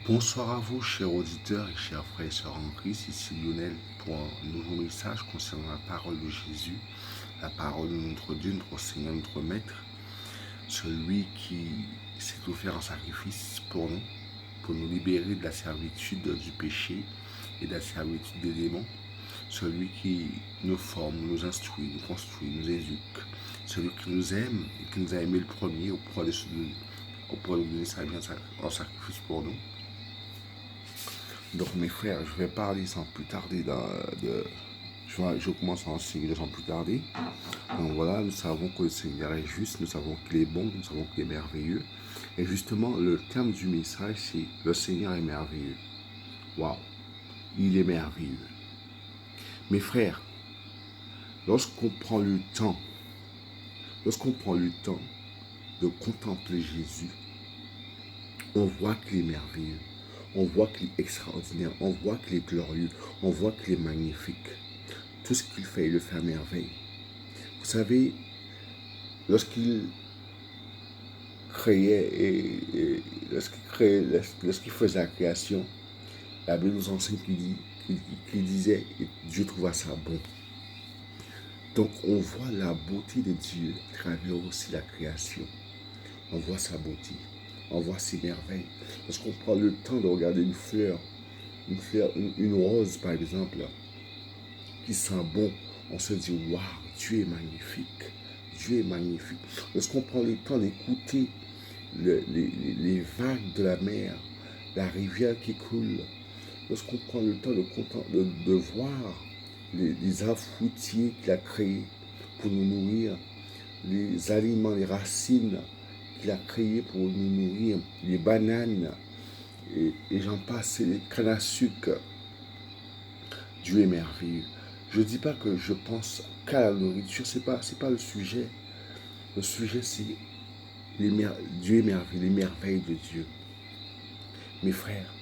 Bonsoir à vous, chers auditeurs et chers frères et sœurs en Christ. Ici Lionel pour un nouveau message concernant la parole de Jésus, la parole de notre Dieu, notre Seigneur, notre Maître, celui qui s'est offert en sacrifice pour nous libérer de la servitude du péché et de la servitude des démons, celui qui nous forme, nous instruit, nous construit, nous éduque, celui qui nous aime et qui nous a aimé le premier au point de nous donner sa vie en sacrifice pour nous. Donc mes frères, je vais parler sans plus tarder je commence à enseigner sans plus tarder. Donc voilà, nous savons que le Seigneur est juste, nous savons qu'il est bon, nous savons qu'il est merveilleux. Et justement, le terme du message, c'est le Seigneur est merveilleux. Waouh, il est merveilleux. Mes frères, lorsqu'on prend le temps de contempler Jésus, on voit qu'il est merveilleux. On voit qu'il est extraordinaire, on voit qu'il est glorieux, on voit qu'il est magnifique. Tout ce qu'il fait, il le fait à merveille. Vous savez, lorsqu'il créait lorsqu'il faisait la création, la Bible nous enseigne qu'il disait Dieu trouva ça bon. Donc on voit la beauté de Dieu à travers aussi la création. On voit sa beauté. On voit ses merveilles. Lorsqu'on prend le temps de regarder une fleur, une rose par exemple, qui sent bon, on se dit waouh, Dieu est magnifique. Dieu est magnifique. Lorsqu'on prend le temps d'écouter les vagues de la mer, la rivière qui coule, lorsqu'on prend le temps de voir les arbres fruitiers qu'il a créés pour nous nourrir, les aliments, les racines qu'il a créé pour nous nourrir, les bananes, et j'en passe, les cannes à sucre. Dieu est merveilleux. Je ne dis pas que je pense qu'à la nourriture, c'est pas le sujet. Le sujet, c'est Dieu est merveilleux, les merveilles de Dieu. Mes frères,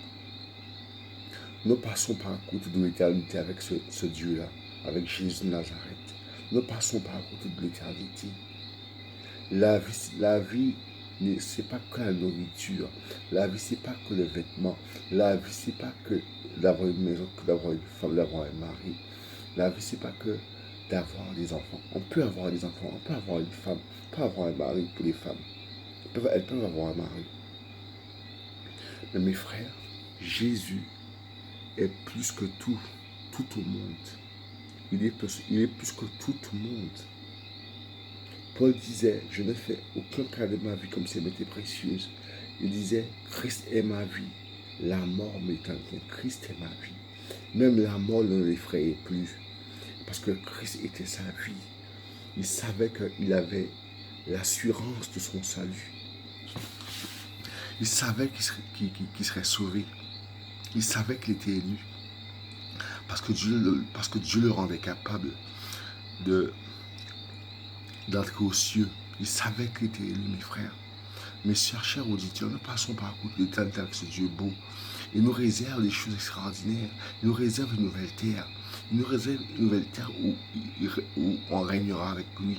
ne passons pas à côté de l'éternité avec ce Dieu-là, avec Jésus de Nazareth. Ne passons pas à côté de l'éternité. La vie c'est pas que la nourriture. La vie, c'est pas que le vêtement. La vie, c'est pas que d'avoir une maison, que d'avoir une femme, d'avoir un mari. La vie, c'est pas que d'avoir des enfants. On peut avoir des enfants, on peut avoir une femme, on peut avoir un mari pour les femmes. Elles peuvent avoir un mari. Mais mes frères, Jésus est plus que tout au monde. Il est plus que tout au monde. Paul disait, je ne fais aucun cas de ma vie comme si elle m'était précieuse. Il disait, Christ est ma vie, la mort m'est un bien. Christ est ma vie. Même la mort ne l'effrayait plus, parce que Christ était sa vie. Il savait qu'il avait l'assurance de son salut. Il savait qu'il serait sauvé. Il savait qu'il était élu. Parce que Dieu le rendait capable d'entrer aux cieux. Il savait qu'il était élu, mes frères. Mes sœurs, chers auditeurs, ne passons pas à côté de l'éternité avec ce Dieu beau. Il nous réserve des choses extraordinaires. Il nous réserve une nouvelle terre. Il nous réserve une nouvelle terre où on régnera avec lui.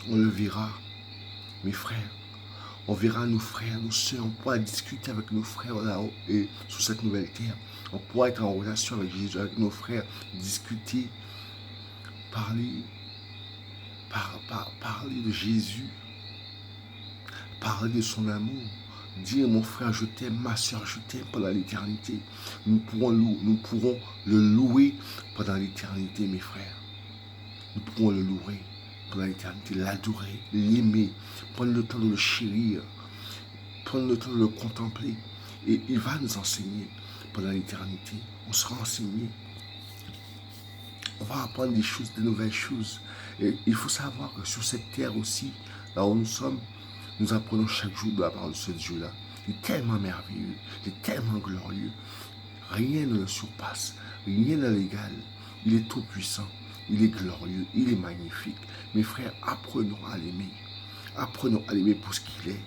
On le verra, mes frères. On verra nos frères, nos sœurs. On pourra discuter avec nos frères là-haut et sur cette nouvelle terre. On pourra être en relation avec Jésus, avec nos frères, discuter, parler de Jésus, parler de son amour, dire mon frère je t'aime, ma soeur je t'aime pendant l'éternité. Nous pourrons le louer pendant l'éternité, mes frères. Nous pourrons le louer pendant l'éternité, l'adorer, l'aimer, prendre le temps de le chérir, prendre le temps de le contempler. Et il va nous enseigner pendant l'éternité. On sera enseigné. On va apprendre des choses, de nouvelles choses. Et il faut savoir que sur cette terre aussi, là où nous sommes, nous apprenons chaque jour de la part de ce Dieu-là. Il est tellement merveilleux, il est tellement glorieux. Rien ne le surpasse, rien ne l'égale. Il est tout puissant, il est glorieux, il est magnifique. Mes frères, apprenons à l'aimer. Apprenons à l'aimer pour ce qu'il est.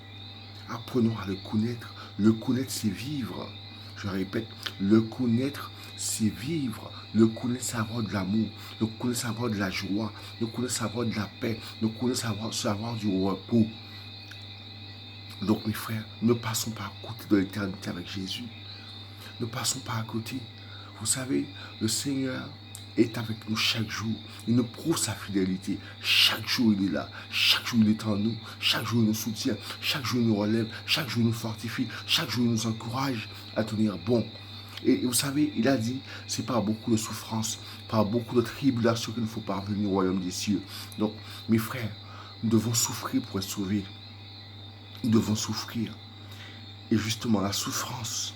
Apprenons à le connaître. Le connaître, c'est vivre. Je répète, le connaître, c'est vivre. Le connaître, c'est avoir de l'amour. Le connaître, c'est avoir de la joie. Le connaître, c'est avoir de la paix. Le connaître, c'est avoir du repos. Donc mes frères, ne passons pas à côté de l'éternité avec Jésus. Ne passons pas à côté. Vous savez, le Seigneur est avec nous chaque jour. Il nous prouve sa fidélité. Chaque jour, il est là. Chaque jour, il est en nous. Chaque jour, il nous soutient. Chaque jour, il nous relève. Chaque jour, il nous fortifie. Chaque jour, il nous encourage à tenir bon. Et vous savez, il a dit, c'est par beaucoup de souffrances, par beaucoup de tribulations qu'il nous faut parvenir au royaume des cieux. Donc, mes frères, nous devons souffrir pour être sauvés. Nous devons souffrir. Et justement, la souffrance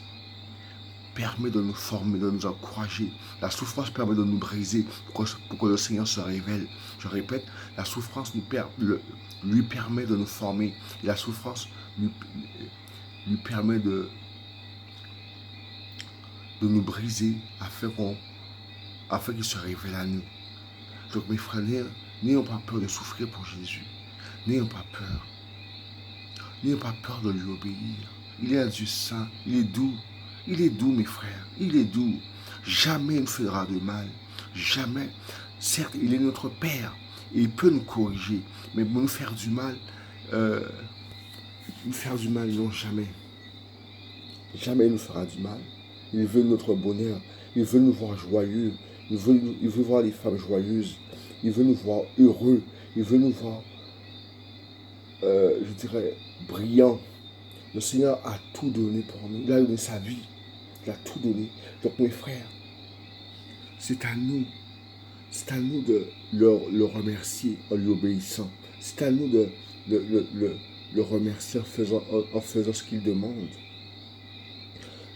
permet de nous former, de nous encourager. La souffrance permet de nous briser pour que le Seigneur se révèle. Je répète, la souffrance lui permet de nous former. Et la souffrance lui permet de nous briser afin qu'il se révèle à nous. Donc mes frères, n'ayons pas peur de souffrir pour Jésus. N'ayons pas peur. N'ayons pas peur de lui obéir. Il est un Dieu saint, il est doux. Il est doux, mes frères, il est doux. Jamais il ne fera de mal. Jamais. Certes, il est notre Père et il peut nous corriger. Mais pour nous faire du mal, non, jamais. Jamais il nous fera du mal. Il veut notre bonheur. Il veut nous voir joyeux. Il veut voir les femmes joyeuses. Il veut nous voir heureux. Il veut nous voir, je dirais, brillants. Le Seigneur a tout donné pour nous. Il a donné sa vie. Il a tout donné. Donc mes frères, c'est à nous de le remercier en lui obéissant. C'est à nous de le remercier en faisant ce qu'il demande.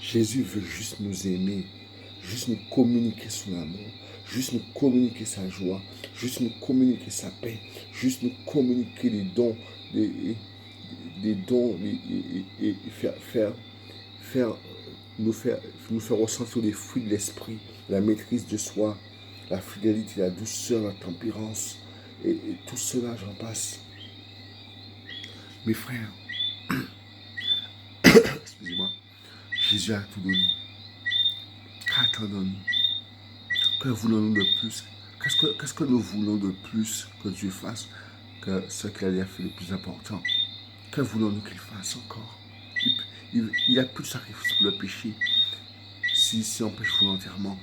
Jésus veut juste nous aimer, juste nous communiquer son amour, juste nous communiquer sa joie, juste nous communiquer sa paix, juste nous communiquer les dons, des dons et nous faire ressentir les fruits de l'esprit, la maîtrise de soi, la fidélité, la douceur, la tempérance, et tout cela, j'en passe. Mes frères, excusez-moi, Jésus a tout donné. Qu'attendons-nous? Que voulons-nous de plus? Qu'est-ce que nous voulons de plus que Dieu fasse que ce qu'il a fait le plus important? Que voulons-nous qu'il fasse encore? Il n'y a plus de sacrifice pour le péché si on pêche volontairement.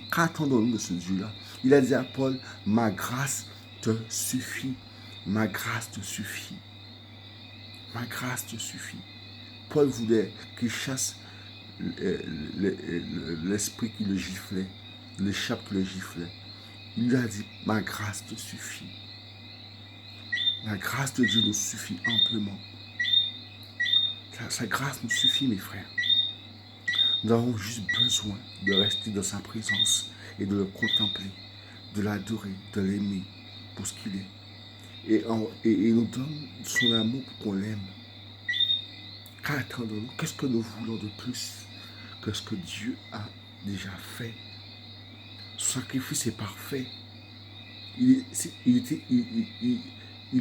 Qu'attendons-nous de ce Dieu-là? Il a dit à Paul, ma grâce te suffit. Ma grâce te suffit. Ma grâce te suffit. Paul voulait qu'il chasse l'esprit qui le giflait, l'échappe qui le giflait. Il lui a dit, ma grâce te suffit. La grâce de Dieu nous suffit amplement. Sa grâce nous suffit, mes frères. Nous avons juste besoin de rester dans sa présence et de le contempler, de l'adorer, de l'aimer pour ce qu'il est. Et il nous donne son amour pour qu'on l'aime. Qu'attendons-nous? Qu'est-ce que nous voulons de plus que ce que Dieu a déjà fait? Son sacrifice est parfait. Il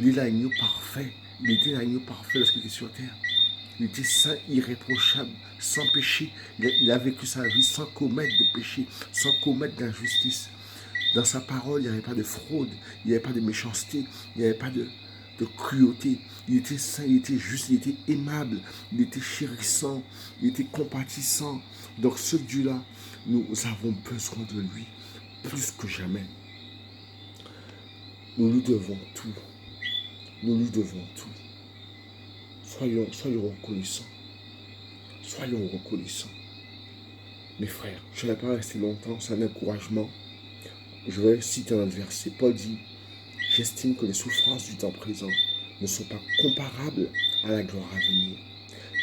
est l'agneau parfait. Il était l'agneau parfait lorsqu'il était sur terre. Il était saint, irréprochable, sans péché. Il a vécu sa vie sans commettre de péché, sans commettre d'injustice. Dans sa parole, il n'y avait pas de fraude, il n'y avait pas de méchanceté, il n'y avait pas de cruauté. Il était saint, il était juste, il était aimable, il était chérissant, il était compatissant. Donc ce Dieu-là, nous avons besoin de lui plus que jamais. Nous lui devons tout. Nous lui devons tout. Soyons reconnaissants. Soyons reconnaissants. Mes frères, je ne vais pas rester longtemps, c'est un encouragement. Je vais citer un verset. Paul dit, j'estime que les souffrances du temps présent ne sont pas comparables à la gloire à venir.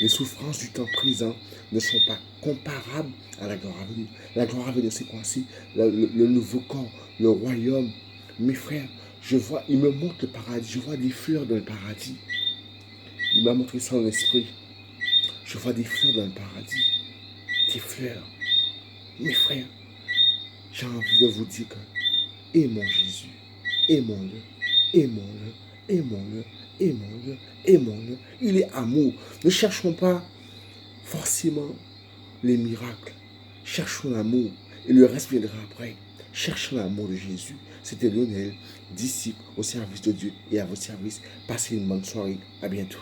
Les souffrances du temps présent ne sont pas comparables à la gloire à venir. La gloire à venir, c'est quoi? C'est le nouveau corps, le royaume. Mes frères, il me montre le paradis. Je vois des fleurs dans le paradis. Il m'a montré ça en esprit. Je vois des fleurs dans le paradis. Des fleurs. Mes frères, j'ai envie de vous dire que aimons Jésus. Aimons-le. Aimons-le. Aimons-le. Aimons-le. Aimons-le. Il est amour. Ne cherchons pas forcément les miracles. Cherchons l'amour. Et le reste viendra après. Cherchons l'amour de Jésus. C'était Lionel, disciple au service de Dieu et à vos services. Passez une bonne soirée. À bientôt.